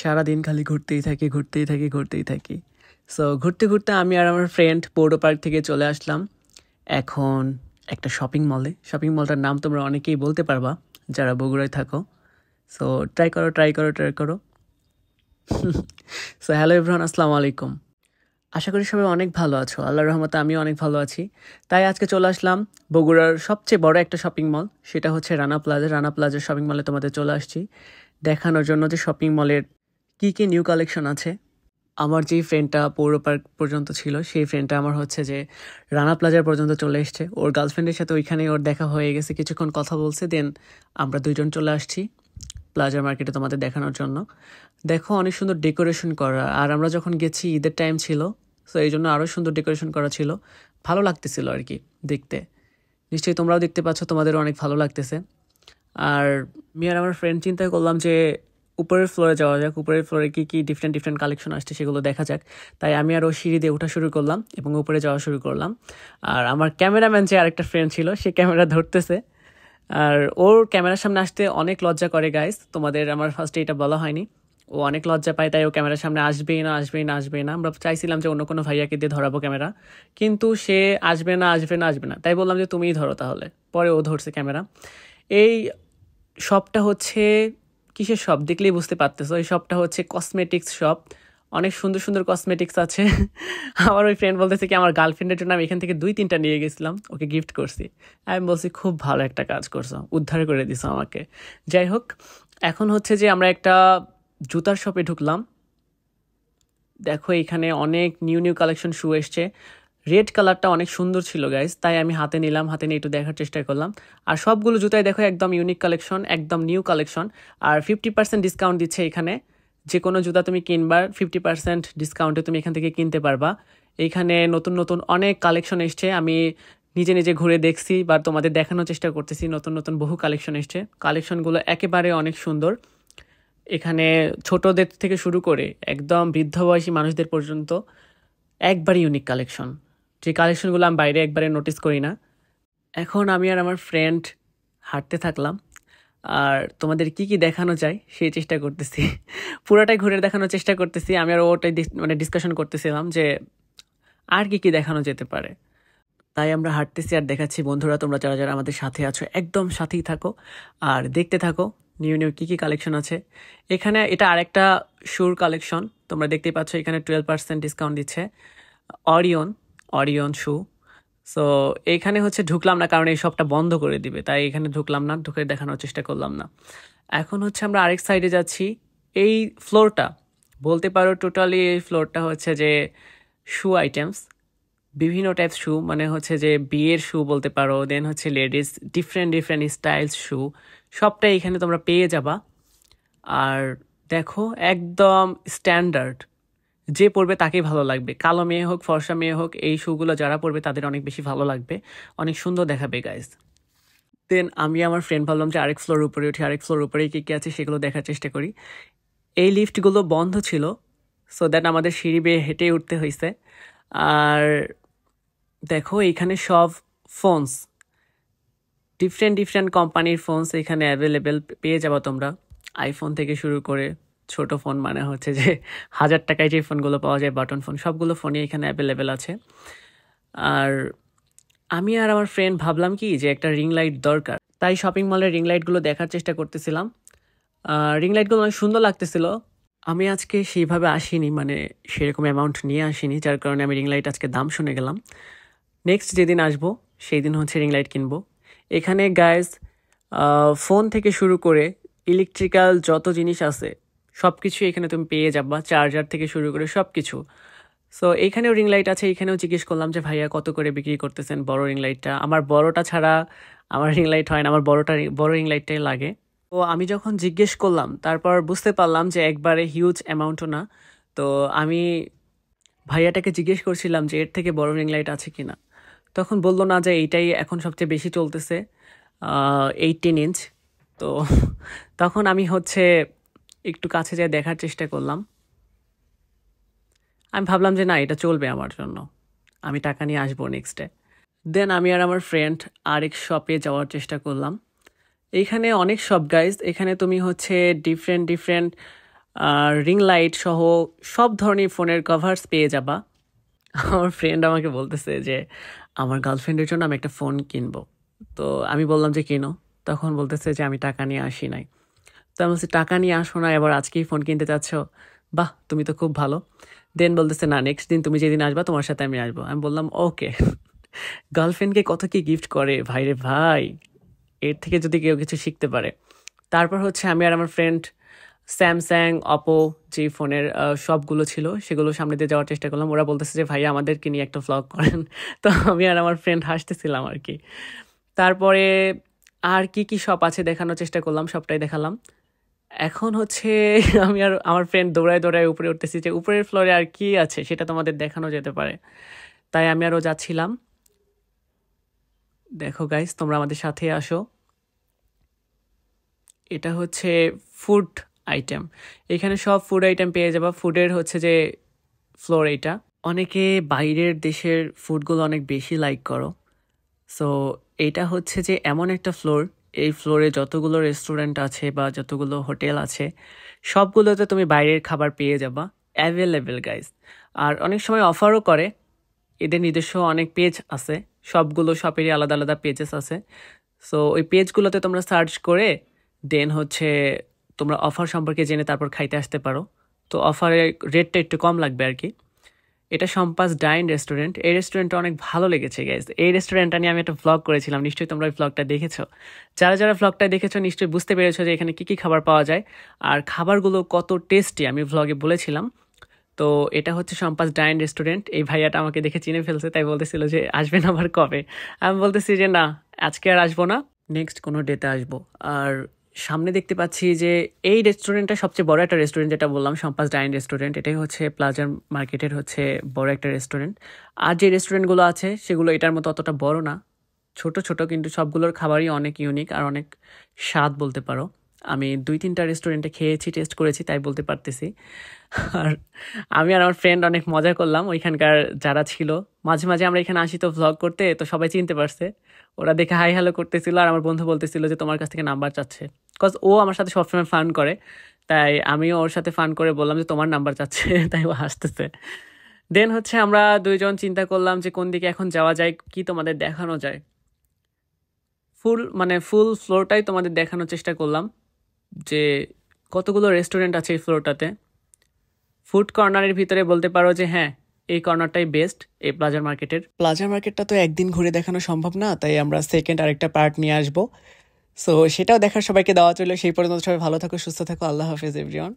সারাদিন খালি ঘুরতেই থাকি। সো ঘুরতে ঘুরতে আমি আর আমার ফ্রেন্ড পৌর পার্ক থেকে চলে আসলাম এখন একটা শপিং মলটার নাম তোমরা অনেকেই বলতে পারবা যারা বগুড়ায় থাকো। সো ট্রাই করো। সো হ্যালো এভরিওয়ান, আসসালামু আলাইকুম। আশা করি সবাই অনেক ভালো আছো। আল্লাহর রহমতে আমিও অনেক ভালো আছি। তাই আজকে চলে আসলাম বগুড়ার সবচেয়ে বড় একটা শপিং মল, সেটা হচ্ছে রানা প্লাজার শপিং মলে তোমাদের চলে আসছি দেখানোর জন্য যে শপিং মলের কী নিউ কালেকশন আছে। আমার যেই ফ্রেন্ডটা পৌর পার্ক পর্যন্ত ছিল, সেই ফ্রেন্ডটা আমার হচ্ছে যে রানা প্লাজার পর্যন্ত চলে এসছে। ওর গার্লফ্রেন্ডের সাথে ওইখানেই ওর দেখা হয়ে গেছে, কিছুক্ষণ কথা বলছে, দেন আমরা দুইজন চলে আসছি প্লাজার মার্কেটে তোমাদের দেখানোর জন্য। দেখো অনেক সুন্দর ডেকোরেশন করা, আর আমরা যখন গেছি ঈদের টাইম ছিল, সো এই জন্য আরও সুন্দর ডেকোরেশন করা ছিল, ভালো লাগতেছিল আর কি দেখতে। নিশ্চয়ই তোমরাও দেখতে পাচ্ছ, তোমাদেরও অনেক ভালো লাগতেছে। আর আমি আর আমার ফ্রেন্ড চিন্তা করলাম যে উপরের ফ্লোরে যাওয়া যাক, উপরের ফ্লোরে কী ডিফারেন্ট কালেকশন আসছে সেগুলো দেখা যাক। তাই আমি আর ও সিঁড়ি দিয়ে ওঠা শুরু করলাম এবং উপরে যাওয়া শুরু করলাম। আর আমার ক্যামেরাম্যান যে আরেকটা ফ্রেন্ড ছিল, সে ক্যামেরা ধরতেছে, আর ওর ক্যামেরার সামনে আসতে অনেক লজ্জা করে গাইস। তোমাদের আমার ফার্স্টে এটা বলা হয়নি, ও অনেক লজ্জা পায়, তাই ও ক্যামেরার সামনে আসবেই না। আমরা চাইছিলাম যে অন্য কোনো ভাইয়াকে দিয়ে ধরাবো ক্যামেরা, কিন্তু সে আসবে না। তাই বললাম যে তুমিই ধরো তাহলে। পরে ও ধরছে ক্যামেরা। এই শপটা হচ্ছে কিসের শপ দেখলেই বুঝতে পারতেছো, এই শপটা হচ্ছে কসমেটিক্স শপ। অনেক সুন্দর কসমেটিক্স আছে। আমার ওই ফ্রেন্ড বলতেছে কি, আমার গার্লফ্রেন্ডের জন্য আমি এখান থেকে 2-3টা নিয়ে গেছিলাম, ওকে গিফট করছি। আমি বলছি খুব ভালো একটা কাজ করছো, উদ্ধার করে দিছো আমাকে। যাই হোক, এখন হচ্ছে যে আমরা একটা জুতার শপে ঢুকলাম। দেখো এখানে অনেক নিউ কালেকশন শু এসছে। রেড কালারটা অনেক সুন্দর ছিল গাইজ, তাই আমি হাতে নিয়ে একটু দেখার চেষ্টা করলাম। আর সবগুলো জুতাই দেখো একদম ইউনিক কালেকশন, একদম নিউ কালেকশন। আর 50% ডিসকাউন্ট দিচ্ছে এখানে। যে কোনো জুতা তুমি কিনবার 50% ডিসকাউন্টে তুমি এখান থেকে কিনতে পারবা। এইখানে নতুন অনেক কালেকশন এসছে, আমি নিজে ঘুরে দেখছি বা তোমাদের দেখানোর চেষ্টা করতেছি। নতুন বহু কালেকশন এসছে, কালেকশনগুলো একেবারে অনেক সুন্দর। এখানে ছোটদের থেকে শুরু করে একদম বৃদ্ধ বয়সী মানুষদের পর্যন্ত একবারই ইউনিক কালেকশন, যে কালেকশনগুলো আমি বাইরে একবারে নোটিস করি না। এখন আমি আর আমার ফ্রেন্ড হাঁটতে থাকলাম, আর তোমাদের কি দেখানো যায় সেই চেষ্টা করতেছি। পুরোটাই ঘুরে দেখানোর চেষ্টা করতেছি। আমি আর ওটাই ডিসকাশন করতেছিলাম যে আর কি দেখানো যেতে পারে। তাই আমরা হাঁটতেছি আর দেখাচ্ছি। বন্ধুরা, তোমরা যারা আমাদের সাথে আছো একদম সাথেই থাকো আর দেখতে থাকো নিউ কি কালেকশন আছে এখানে। এটা আরেকটা শুর কালেকশন, তোমরা দেখতেই পাচ্ছ এখানে 12% ডিসকাউন্ট দিচ্ছে। অরিয়ন শু। সো এইখানে হচ্ছে ঢুকলাম না, কারণ এই শপটা বন্ধ করে দিবে, তাই এখানে ঢুকলাম না, ঢুকে দেখানোর চেষ্টা করলাম না। এখন হচ্ছে আমরা আরেক সাইডে যাচ্ছি। এই ফ্লোরটা বলতে পারো টোটালি, এই ফ্লোরটা হচ্ছে যে শু আইটেমস, বিভিন্ন টাইপস শু, মানে হচ্ছে যে বিয়ের শু বলতে পারো, দেন হচ্ছে লেডিস ডিফারেন্ট স্টাইলস শু, সবটাই এখানে তোমরা পেয়ে যাবা। আর দেখো একদম স্ট্যান্ডার্ড, যে পরবে তাকেই ভালো লাগবে, কালো মেয়ে হোক ফর্সা মেয়ে হোক, এই শুগুলো যারা পরবে তাদের অনেক বেশি ভালো লাগবে, অনেক সুন্দর দেখাবে গাইজ। দেন আমি আমার ফ্রেন্ড ভাবলাম যে আরেক ফ্লোর উপরে উঠি, আরেক ফ্লোর উপরে কী আছে সেগুলো দেখার চেষ্টা করি। এই লিফটগুলো বন্ধ ছিল, সো দ্যাট আমাদের সিঁড়ি বেয়ে হেঁটে উঠতে হয়েছে। আর দেখো এইখানে সব ফোনস, ডিফারেন্ট কোম্পানির ফোনস এখানে অ্যাভেলেবেল পেয়ে যাবো তোমরা। আইফোন থেকে শুরু করে ছোট ফোন, মানে হচ্ছে যে 1000 টাকায় যে ফোনগুলো পাওয়া যায় বাটন ফোন, সবগুলো ফোনই এখানে অ্যাভেলেবেল আছে। আর আমি আর আমার ফ্রেন্ড ভাবলাম কি যে একটা রিং লাইট দরকার, তাই শপিং মলের রিং লাইটগুলো দেখার চেষ্টা করতেছিলাম। রিং লাইটগুলো অনেক সুন্দর লাগতেছিল। আমি আজকে সেইভাবে আসিনি, মানে সেরকম অ্যামাউন্ট নিয়ে আসিনি, যার কারণে আমি রিং লাইট আজকে দাম শুনে গেলাম। নেক্সট যেদিন আসবো সেই দিন হচ্ছে রিং লাইট কিনবো। এখানে গাইজ ফোন থেকে শুরু করে ইলেকট্রিক্যাল যত জিনিস আছে সব কিছু এখানে তুমি পেয়ে যাবা, চার্জার থেকে শুরু করে সব কিছু। সো এইখানেও রিং লাইট আছে, এখানেও জিজ্ঞেস করলাম যে ভাইয়া কত করে বিক্রি করতেছেন বড় রিং লাইটটা। আমার বড়টা ছাড়া আমার রিং লাইট হয় না, আমার বড় রিং লাইটটাই লাগে। তো আমি যখন জিজ্ঞেস করলাম, তারপর বুঝতে পারলাম যে একবারে হিউজ অ্যামাউন্টও না। তো আমি ভাইয়াটাকে জিজ্ঞেস করছিলাম যে এর থেকে বড় রিং লাইট আছে কিনা, তখন বললো না, যে এইটাই এখন সবচেয়ে বেশি চলতেছে, 18 ইঞ্চ। তো তখন আমি হচ্ছে একটু কাছে যেয়ে দেখার চেষ্টা করলাম। আমি ভাবলাম যে না, এটা চলবে আমার জন্য, আমি টাকা নিয়ে আসবো নেক্সটে। দেন আমি আর আমার ফ্রেন্ড আরেক শপে যাওয়ার চেষ্টা করলাম। এইখানে অনেক শপ গাইজ, এখানে তুমি হচ্ছে ডিফারেন্ট আর রিং লাইট সহ সব ধরনের ফোনের কভার্স পেয়ে যাবা। আমার ফ্রেন্ড আমাকে বলতেছে যে আমার গার্লফ্রেন্ডের জন্য আমি একটা ফোন কিনবো। তো আমি বললাম যে কিনো। তখন বলতেছে যে আমি টাকা নিয়ে আসি নাই। তো আমি বলছি টাকা নিয়ে আসো না, এবার আজকেই ফোন কিনতে চাচ্ছ? বাহ, তুমি তো খুব ভালো। দেন বলতেছে না, নেক্সট দিন তুমি যেদিন আসবা তোমার সাথে আমি আসবো। আমি বললাম ওকে। গার্লফ্রেন্ডকে কত কি গিফট করে ভাই রে ভাই, এর থেকে যদি কেউ কিছু শিখতে পারে। তারপর হচ্ছে আমি আর আমার ফ্রেন্ড স্যামসাং অপো যে ফোনের সবগুলো ছিল সেগুলো সামনে দিয়ে যাওয়ার চেষ্টা করলাম। ওরা বলতেছে যে ভাই আমাদেরকে নিয়ে একটা ভ্লগ করেন। তো আমি আর আমার ফ্রেন্ড হাসতেছিলাম আর কি। তারপরে আর কি কি শপ আছে দেখানোর চেষ্টা করলাম, সবটাই দেখালাম। এখন হচ্ছে আমি আর আমার ফ্রেন্ড দৌড়ায় দৌড়ায় উপরে উঠতেছি যে উপরের ফ্লোরে আর কি আছে সেটা তোমাদের দেখানো যেতে পারে। তাই আমি আরও যাচ্ছিলাম। দেখো গাইস, তোমরা আমাদের সাথে আসো। এটা হচ্ছে ফুড আইটেম। এখানে সব ফুড আইটেম পেয়ে যাবা। ফুডের হচ্ছে যে ফ্লোর এইটা। অনেকে বাইরের দেশের ফুডগুলো অনেক বেশি লাইক করো। সো এইটা হচ্ছে যে এমন একটা ফ্লোর, এই ফ্লোরে যতগুলো রেস্টুরেন্ট আছে বা যতগুলো হোটেল আছে সবগুলোতে তুমি বাইরের খাবার পেয়ে যাবা অ্যাভেলেবেল গাইস। আর অনেক সময় অফারও করে। এদের নিজস্ব অনেক পেজ আছে, সবগুলো শপেরই আলাদা আলাদা পেজেস আছে। সো ওই পেজগুলোতে তোমরা সার্চ করে দেন হচ্ছে তোমরা অফার সম্পর্কে জেনে তারপর খাইতে আসতে পারো। তো অফারের রেটটা একটু কম লাগবে আর কি। এটা সম্পাস ডাইন রেস্টুরেন্ট। এই রেস্টুরেন্টটা অনেক ভালো লেগেছে গাইজ। এই রেস্টুরেন্টটা নিয়ে আমি একটা ভ্লগ করেছিলাম, নিশ্চয়ই তোমরা ওই ভ্লগটা দেখেছো। যারা যারা ভ্লগটা দেখেছো নিশ্চয়ই বুঝতে পেরেছো যে এখানে কী কী খাবার পাওয়া যায় আর খাবারগুলো কত টেস্টি আমি ভ্লগে বলেছিলাম। তো এটা হচ্ছে সম্পাস ডাইন রেস্টুরেন্ট। এই ভাইয়াটা আমাকে দেখে চিনে ফেলছে, তাই বলতেছিল যে আসবেন আবার কবে। আমি বলতেছি যে না, আজকে আর আসবো না, নেক্সট কোনো ডেতে আসবো। আর সামনে দেখতে পাচ্ছি যে এই রেস্টুরেন্টটা সবচেয়ে বড় একটা রেস্টুরেন্ট, যেটা বললাম সম্পাস ডাইন রেস্টুরেন্ট। এটাই হচ্ছে প্লাজার মার্কেটের হচ্ছে বড় একটা রেস্টুরেন্ট। আর যে রেস্টুরেন্টগুলো আছে সেগুলো এটার মতো অতটা বড় না, ছোট ছোট, কিন্তু সবগুলোর খাবারই অনেক ইউনিক আর অনেক স্বাদ বলতে পারো। আমি 2-3টা রেস্টুরেন্টে খেয়েছি, টেস্ট করেছি, তাই বলতে পারতেছি। আর আমি আর আমার ফ্রেন্ড অনেক মজা করলাম ওইখানকার যারা ছিল। মাঝে মাঝে আমরা এখানে আসি তো ভ্লগ করতে, তো সবাই চিনতে পারছে। ওরা দেখে হাই হ্যালো করতেছিল আর আমার বন্ধু বলতেছিল যে তোমার কাছ থেকে নাম্বার চাচ্ছে, বিকজ ও আমার সাথে সবসময় ফান করে। তাই আমিও ওর সাথে ফান করে বললাম যে তোমার নাম্বার চাচ্ছে। তাই ও হাসতেছে। দেন হচ্ছে আমরা দুইজন চিন্তা করলাম যে কোন দিকে এখন যাওয়া যায়, কি তোমাদের দেখানো যায়। ফুল ফ্লোরটাই তোমাদের দেখানোর চেষ্টা করলাম যে কতগুলো রেস্টুরেন্ট আছে এই ফ্লোরটাতে। ফুড কর্নারের ভিতরে বলতে পারো যে হ্যাঁ, এই কর্নারটাই বেস্ট এই প্লাজা মার্কেটটা তো একদিন ঘুরে দেখানো সম্ভব না, তাই আমরা সেকেন্ড আরেকটা পার্ট নিয়ে আসবো। সো সেটাও দেখার সবাইকে দেওয়া চলে। সেই পর্যন্ত সবাই ভালো থাকো, সুস্থ থাকো। আল্লাহ হাফেজ এভরিওয়ান।